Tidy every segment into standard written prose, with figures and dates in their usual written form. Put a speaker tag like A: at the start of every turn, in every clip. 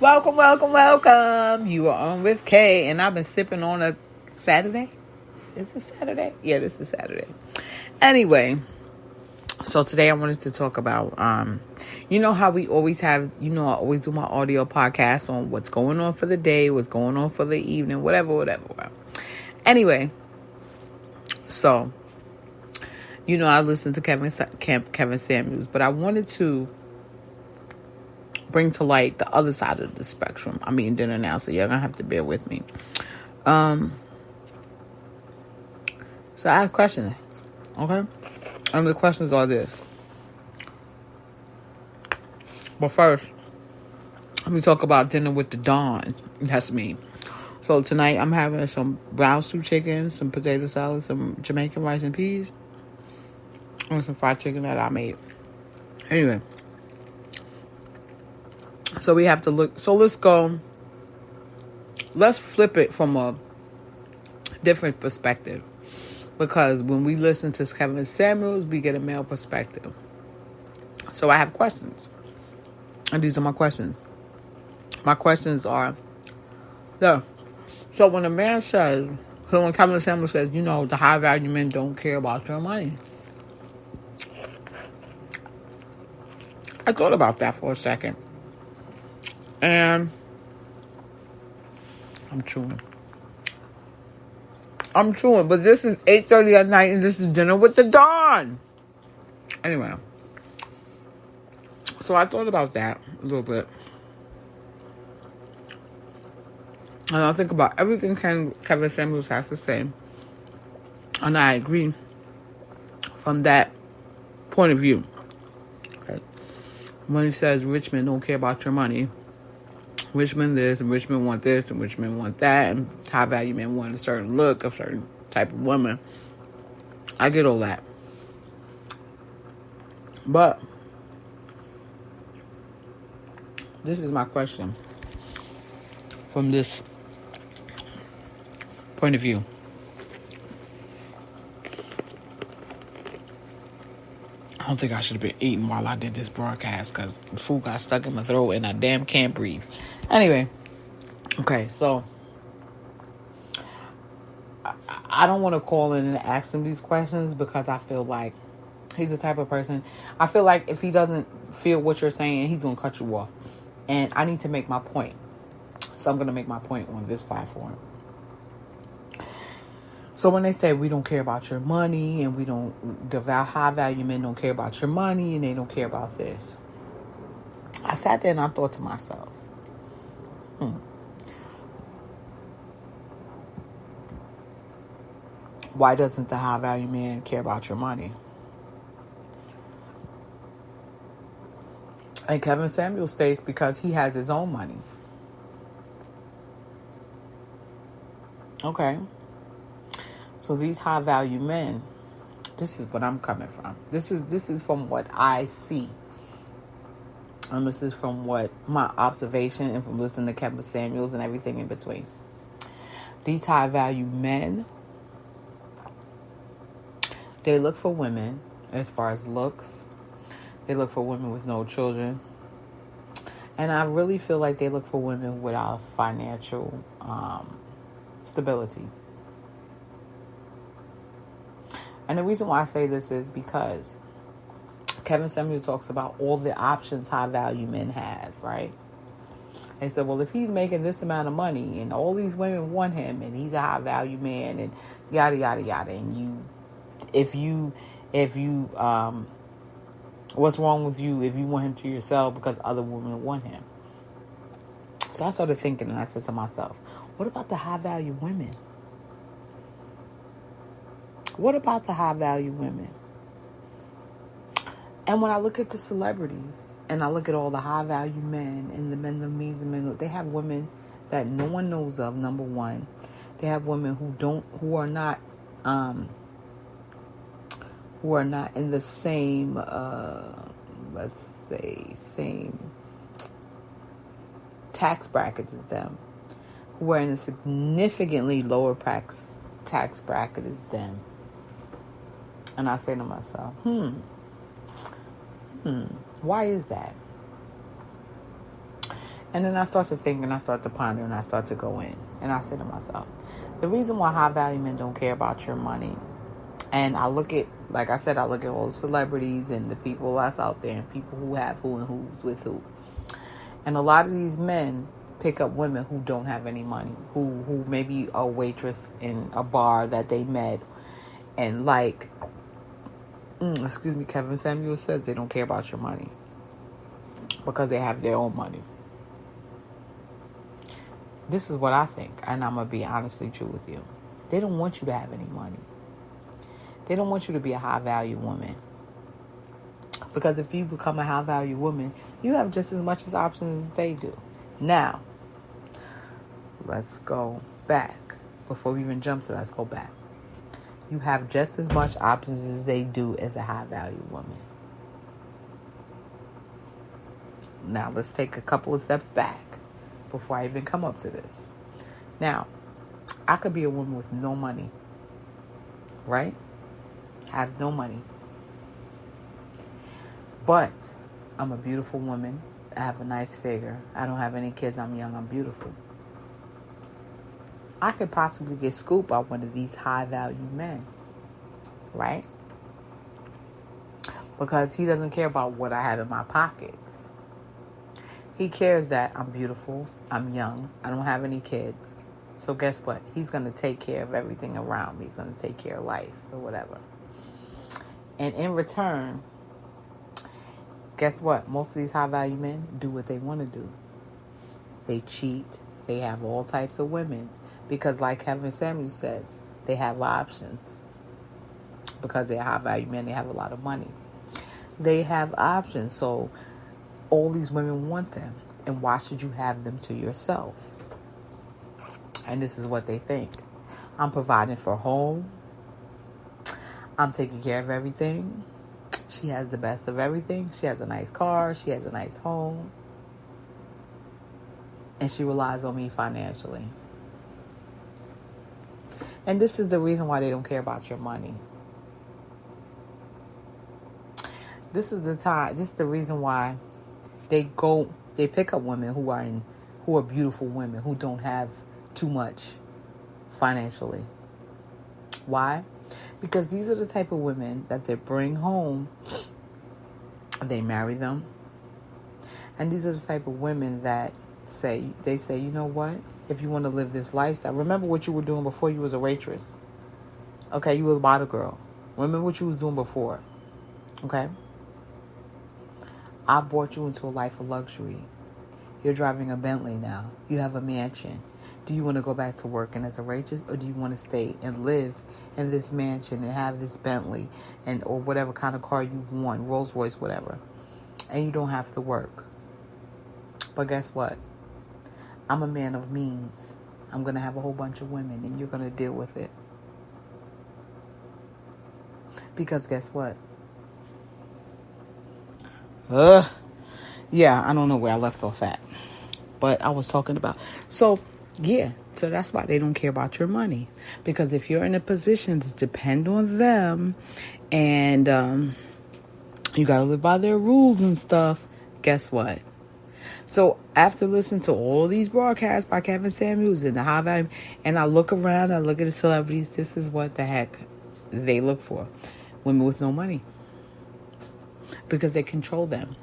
A: Welcome, welcome, welcome. You are on with Kay, and I've been sipping on a Saturday. Is this Saturday? Yeah, this is Saturday. Anyway, so today I wanted to talk about, you know how we always have, I always do my audio podcast on what's going on for the day, what's going on for the evening, whatever. Anyway, so, I listened to Kevin Samuels, but I wanted to bring to light the other side of the spectrum. I'm eating dinner now, so you're gonna have to bear with me. So I have questions, okay? And the questions are this. But first, let me talk about dinner with the Dawn. That's me. So tonight I'm having some brown stew chicken, some potato salad, some Jamaican rice and peas, and some fried chicken that I made. Anyway. So we have to look. So let's flip it from a different perspective. Because when we listen to Kevin Samuels, we get a male perspective. So I have questions. And these are my questions. My questions are, so when a man says, when Kevin Samuels says, the high value men don't care about your money. I thought about that for a second. And I'm chewing, but this is 8:30 at night, and this is dinner with the Dawn. Anyway, so I thought about that a little bit, and I think about everything Kevin Samuels has to say, and I agree from that point of view. Okay. When he says rich men don't care about your money. Rich men this, and rich men want this, and rich men want that, and high value men want a certain look, a certain type of woman. I get all that. But this is my question from this point of view. I don't think I should have been eating while I did this broadcast because the food got stuck in my throat and I damn can't breathe. Anyway, okay, so I don't want to call in and ask him these questions because I feel like he's the type of person. I feel like if he doesn't feel what you're saying, he's going to cut you off. And I need to make my point. So I'm going to make my point on this platform. So when they say we don't care about your money and the high value men don't care about your money and they don't care about this. I sat there and I thought to myself, why doesn't the high value man care about your money? And Kevin Samuels states because he has his own money. Okay. So these high value men, this is what I'm coming from. This is from what I see. And this is from what my observation and from listening to Kevin Samuels and everything in between. These high value men, they look for women as far as looks. They look for women with no children. And I really feel like they look for women without financial stability. And the reason why I say this is because Kevin Samuel talks about all the options high value men have, right? They said, well, if he's making this amount of money and all these women want him and he's a high value man and yada, yada, yada. And if you, what's wrong with you if you want him to yourself because other women want him? So I started thinking and I said to myself, what about the high value women? What about the high value women? And when I look at the celebrities and I look at all the high value men and the men of means and men, they have women that no one knows of, number one. They have women who are not in the same, same tax bracket as them, who are in a significantly lower tax bracket as them. And I say to myself, why is that? And then I start to think and I start to ponder and I start to go in. And I say to myself, the reason why high value men don't care about your money, and I look at, like I said, I look at all the celebrities and the people that's out there and people who have who and who's with who. And a lot of these men pick up women who don't have any money, who maybe a waitress in a bar that they met. And like, Kevin Samuel says they don't care about your money because they have their own money. This is what I think, and I'm going to be honestly true with you. They don't want you to have any money. They don't want you to be a high-value woman. Because if you become a high-value woman, you have just as much as options as they do. Now, let's go back. Before we even jump to let's go back. You have just as much options as they do as a high-value woman. Now, let's take a couple of steps back before I even come up to this. Now, I could be a woman with no money, right? Have no money. But I'm a beautiful woman. I have a nice figure. I don't have any kids. I'm young. I'm beautiful. I could possibly get scooped by one of these high-value men, right? Because he doesn't care about what I have in my pockets. He cares that I'm beautiful, I'm young, I don't have any kids. So guess what? He's going to take care of everything around me. He's going to take care of life or whatever. And in return, guess what? Most of these high-value men do what they want to do. They cheat. They have all types of women. Because like Kevin Samuel says, they have options. Because they're high-value men, they have a lot of money. They have options. So all these women want them. And why should you have them to yourself? And this is what they think. I'm providing for home. I'm taking care of everything. She has the best of everything. She has a nice car. She has a nice home. And she relies on me financially. And this is the reason why they don't care about your money. This is the reason why they pick up women who are beautiful women who don't have too much financially. Why? Because these are the type of women that they bring home. They marry them. And these are the type of women that say, you know what? If you want to live this lifestyle, remember what you were doing before you was a waitress. Okay, you were a bottle girl. Remember what you was doing before. Okay? I brought you into a life of luxury. You're driving a Bentley now. You have a mansion. Do you want to go back to working as a waitress, or do you want to stay and live in this mansion and have this Bentley or whatever kind of car you want, Rolls Royce, whatever, and you don't have to work? But guess what? I'm a man of means. I'm going to have a whole bunch of women, and you're going to deal with it. Because guess what? Yeah, I don't know where I left off at. But I was talking about... So that's why they don't care about your money. Because if you're in a position to depend on them and you got to live by their rules and stuff, guess what? So after listening to all these broadcasts by Kevin Samuels and the high value, and I look around, I look at the celebrities, this is what the heck they look for. Women with no money. Because they control them.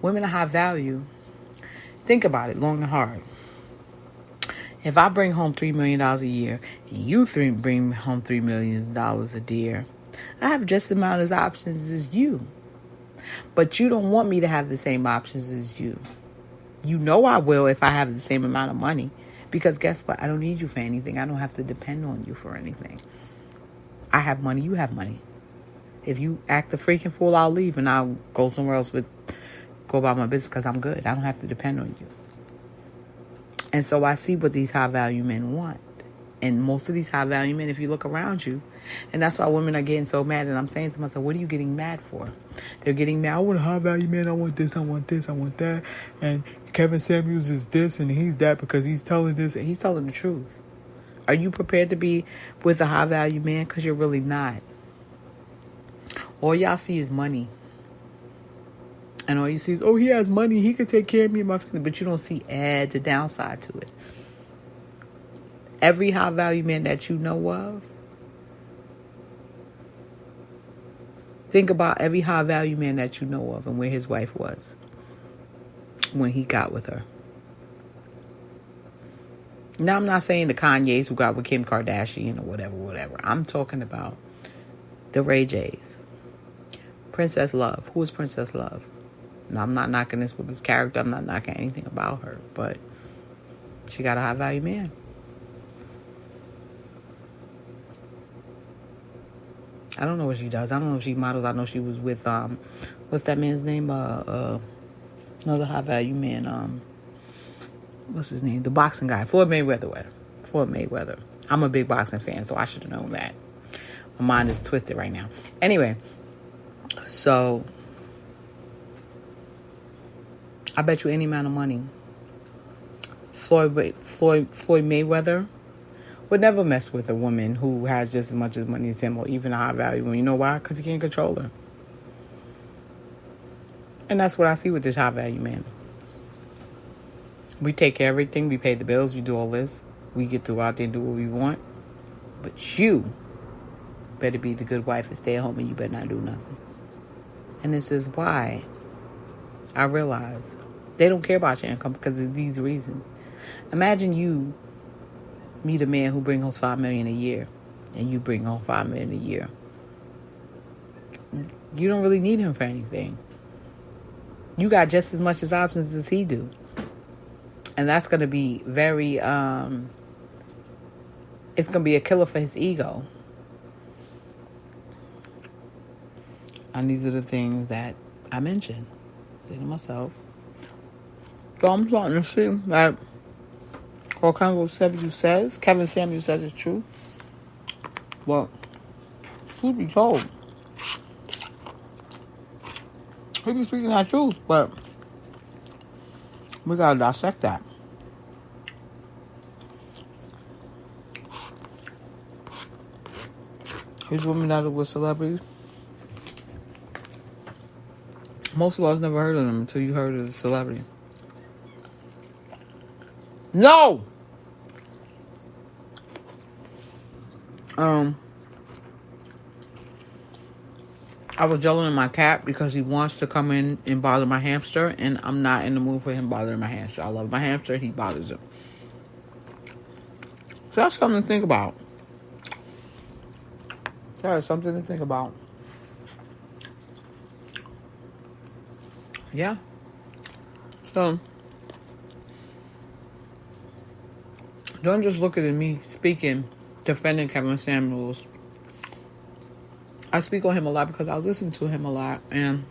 A: Women of high value, think about it long and hard. If I bring home $3 million a year and you bring home $3 million a year, I have just as amount of options as you. But you don't want me to have the same options as you. You know I will if I have the same amount of money. Because guess what? I don't need you for anything. I don't have to depend on you for anything. I have money. You have money. If you act a freaking fool, I'll leave and I'll go somewhere else go about my business because I'm good. I don't have to depend on you. And so I see what these high-value men want. And most of these high-value men, if you look around you, and that's why women are getting so mad. And I'm saying to myself, what are you getting mad for? They're getting mad. I want a high-value man. I want this. I want this. I want that. And Kevin Samuels is this and he's that because he's telling this. And he's telling the truth. Are you prepared to be with a high-value man? Because you're really not. All y'all see is money. And all you see is, oh, he has money. He could take care of me and my family. But you don't see the downside to it. Every high value man that you know of, think about every high value man that you know of and where his wife was when he got with her. Now, I'm not saying the Kanyes who got with Kim Kardashian or whatever. I'm talking about the Ray J's. Princess Love. Who is Princess Love? Now, I'm not knocking this woman's character. I'm not knocking anything about her. But she got a high value man. I don't know what she does. I don't know if she models. I know she was with, what's that man's name? Another high value man. What's his name? The boxing guy. Floyd Mayweather. I'm a big boxing fan, so I should have known that. My mind is twisted right now. Anyway, so I bet you any amount of money, Floyd Mayweather would never mess with a woman who has just as much as money as him or even a high value one. You know why? Because he can't control her. And that's what I see with this high value man. We take care of everything. We pay the bills. We do all this. We get to go out there and do what we want. But you better be the good wife and stay at home, and you better not do nothing. And this is why I realize they don't care about your income because of these reasons. Imagine you meet a man who brings home $5 million a year, and you bring home $5 million a year. You don't really need him for anything. You got just as much as options as he do. And that's going to be very, it's going to be a killer for his ego. And these are the things that I mentioned. I say to myself. So I'm starting to see that what Kevin Samuels says is true. Well, truth be told, he be speaking that truth, but we gotta dissect that. These women that are with celebrities, most of us never heard of them until you heard of the celebrity. No! I was yelling at my cat because he wants to come in and bother my hamster, and I'm not in the mood for him bothering my hamster. I love my hamster, he bothers him. So that's something to think about. That is something to think about. Yeah. So, don't just look at me speaking, defending Kevin Samuels. I speak on him a lot because I listen to him a lot, and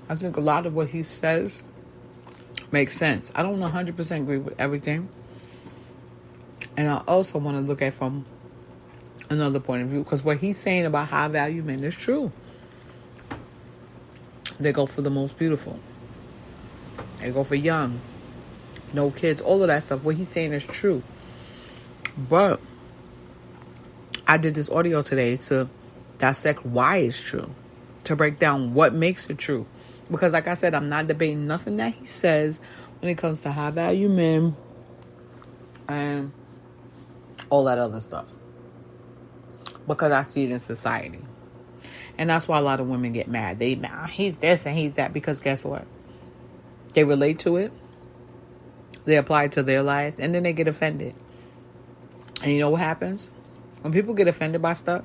A: I think a lot of what he says makes sense. I don't 100% agree with everything, and I also want to look at it from another point of view, because what he's saying about high value men is true. They go for the most beautiful. They go for young, no kids, all of that stuff. What he's saying is true. But I did this audio today to dissect why it's true, to break down what makes it true. Because like I said, I'm not debating nothing that he says when it comes to high value men and all that other stuff. Because I see it in society. And that's why a lot of women get mad. They mad, he's this and he's that. Because guess what? They relate to it. They apply it to their lives. And then they get offended. And you know what happens? When people get offended by stuff,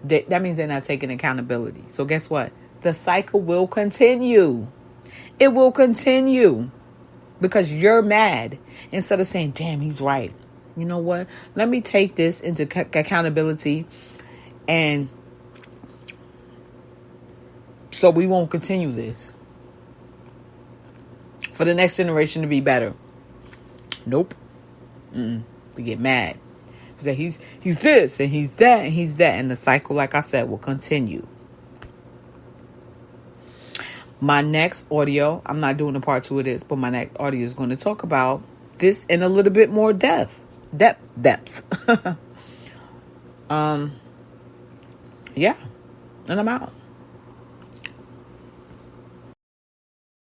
A: that means they're not taking accountability. So guess what? The cycle will continue. It will continue. Because you're mad. Instead of saying, damn, he's right. You know what? Let me take this into accountability, and so we won't continue this for the next generation to be better. Nope. We get mad. We say he's this and he's that and he's that, and the cycle, like I said, will continue. My next audio, I'm not doing a part 2 of this, but my next audio is going to talk about this in a little bit more depth. Yeah. And I'm out.